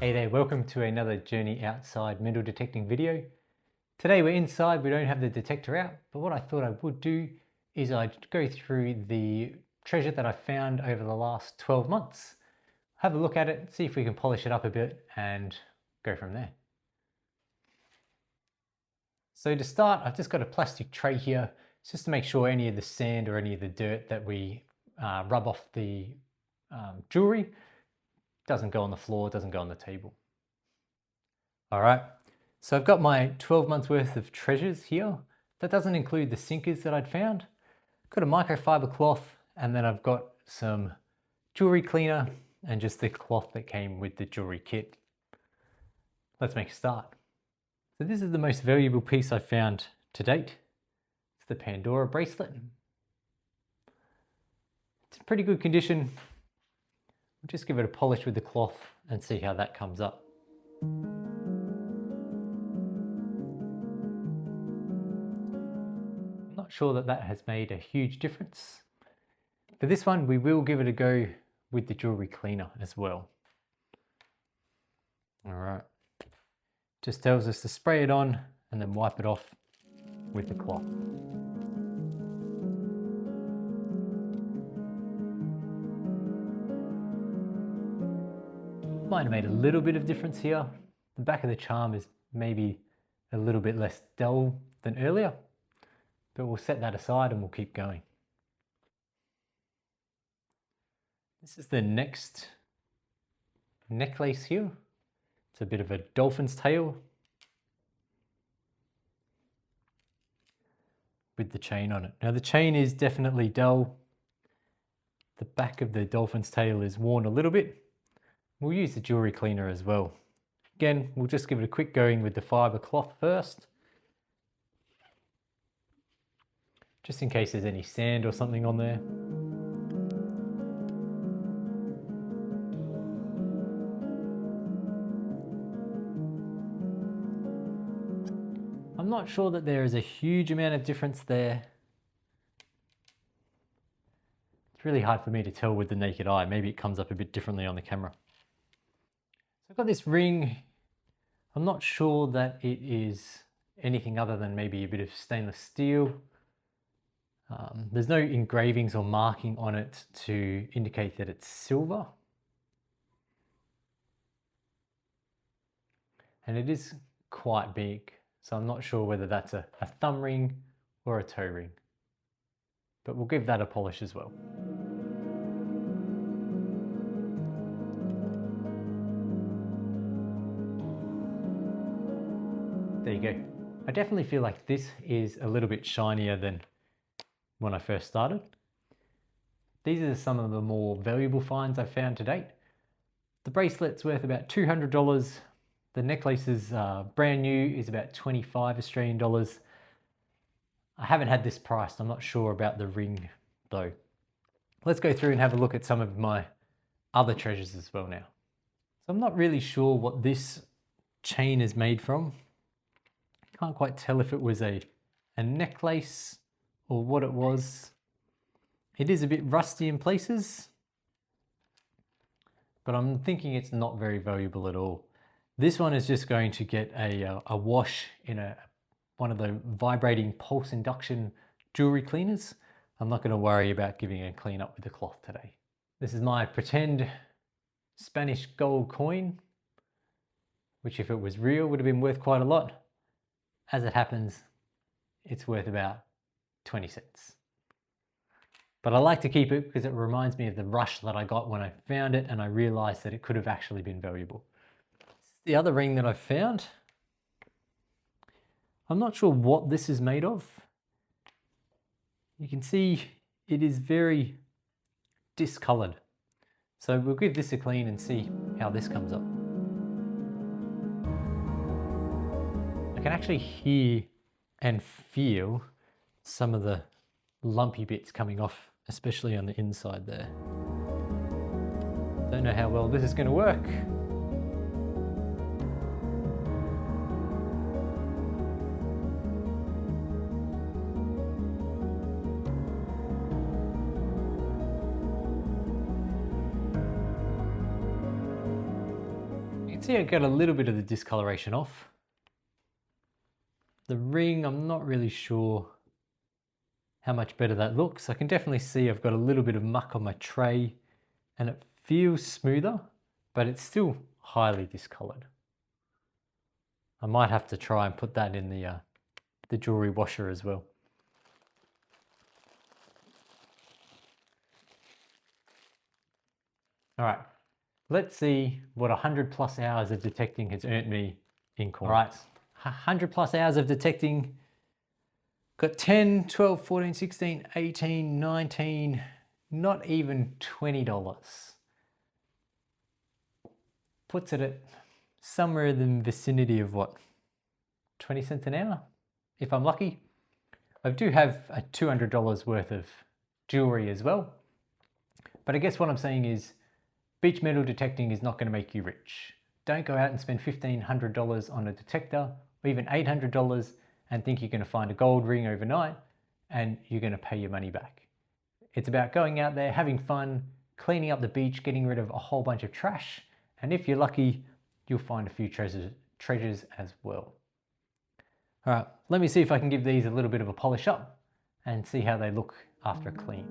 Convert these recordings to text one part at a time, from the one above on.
Hey there, welcome to another Journey Outside metal detecting video. Today we're inside, we don't have the detector out, but what I thought I would do is I'd go through the treasure that I found over the last 12 months. Have a look at it, see if we can polish it up a bit and go from there. So to start, I've just got a plastic tray here, just to make sure any of the sand or any of the dirt that we rub off the jewelry doesn't go on the floor, doesn't go on the table. All right, so I've got my 12 months worth of treasures here. That doesn't include the sinkers that I'd found. Got a microfiber cloth, and then I've got some jewelry cleaner and just the cloth that came with the jewelry kit. Let's make a start. So this is the most valuable piece I've found to date. It's the Pandora bracelet. It's in pretty good condition. We'll just give it a polish with the cloth and see how that comes up. Not sure that has made a huge difference. For this one, we will give it a go with the jewelry cleaner as well. All right, just tells us to spray it on and then wipe it off with the cloth. Might have made a little bit of difference here. The back of the charm is maybe a little bit less dull than earlier, but we'll set that aside and we'll keep going. This is the next necklace here. It's a bit of a dolphin's tail with the chain on it. Now the chain is definitely dull. The back of the dolphin's tail is worn a little bit. We'll use the jewelry cleaner as well. Again, we'll just give it a quick going with the fiber cloth first, just in case there's any sand or something on there. I'm not sure that there is a huge amount of difference there. It's really hard for me to tell with the naked eye. Maybe it comes up a bit differently on the camera. So I've got this ring. I'm not sure that it is anything other than maybe a bit of stainless steel. There's no engravings or marking on it to indicate that it's silver. And it is quite big, so I'm not sure whether that's a thumb ring or a toe ring. But we'll give that a polish as well. There you go. I definitely feel like this is a little bit shinier than when I first started. These are some of the more valuable finds I've found to date. The bracelet's worth about $200. The necklace is brand new, is about 25 Australian dollars. I haven't had this priced. I'm not sure about the ring though. Let's go through and have a look at some of my other treasures as well now. So I'm not really sure what this chain is made from. Can't quite tell if it was a necklace or what it was. It is a bit rusty in places, but I'm thinking it's not very valuable at all. This one is just going to get a wash in one of the vibrating pulse induction jewelry cleaners. I'm not going to worry about giving it a clean up with the cloth today. This is my pretend Spanish gold coin, which if it was real would have been worth quite a lot. As it happens, it's worth about 20 cents. But I like to keep it because it reminds me of the rush that I got when I found it and I realized that it could have actually been valuable. This is the other ring that I found. I'm not sure what this is made of. You can see it is very discolored. So we'll give this a clean and see how this comes up. I can actually hear and feel some of the lumpy bits coming off, especially on the inside there. Don't know how well this is going to work. see I got a little bit of the discoloration off. The ring, I'm not really sure how much better that looks. I can definitely see I've got a little bit of muck on my tray and it feels smoother, but it's still highly discolored. I might have to try and put that in the jewelry washer as well. All right, let's see what 100+ hours of detecting has earned me in coins. All right, 100+ hours of detecting. Got 10, 12, 14, 16, 18, 19, not even $20. Puts it at somewhere in the vicinity of what, 20 cents an hour, if I'm lucky. I do have a $200 worth of jewelry as well. But I guess what I'm saying is beach metal detecting is not going to make you rich. Don't go out and spend $1,500 on a detector or even $800 and think you're going to find a gold ring overnight and you're going to pay your money back. It's about going out there, having fun, cleaning up the beach, getting rid of a whole bunch of trash, and if you're lucky, you'll find a few treasures as well. All right, let me see if I can give these a little bit of a polish up and see how they look after a clean.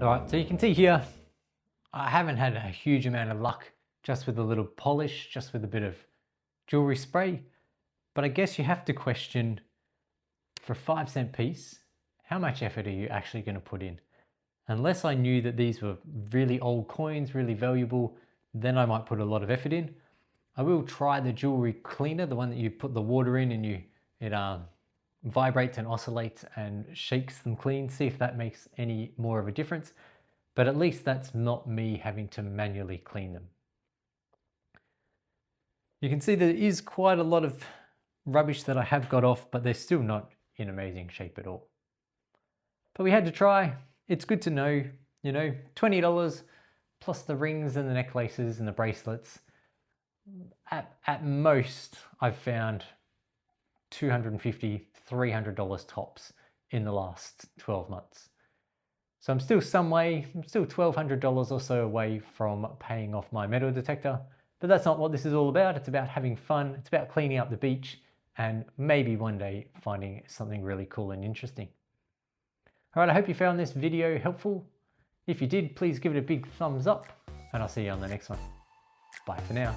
All right, so you can see here, I haven't had a huge amount of luck just with a little polish, just with a bit of jewelry spray. But I guess you have to question, for a 5-cent piece, how much effort are you actually going to put in? Unless I knew that these were really old coins, really valuable, then I might put a lot of effort in. I will try the jewelry cleaner, the one that you put the water in and it vibrates and oscillates and shakes them clean, see if that makes any more of a difference. But at least that's not me having to manually clean them. You can see there is quite a lot of rubbish that I have got off, but they're still not in amazing shape at all. But we had to try. It's good to know, you know, $20 plus the rings and the necklaces and the bracelets. At most, I've found $250, $300 tops in the last 12 months. So I'm still $1,200 or so away from paying off my metal detector, but that's not what this is all about. It's about having fun. It's about cleaning up the beach and maybe one day finding something really cool and interesting. All right, I hope you found this video helpful. If you did, please give it a big thumbs up and I'll see you on the next one. Bye for now.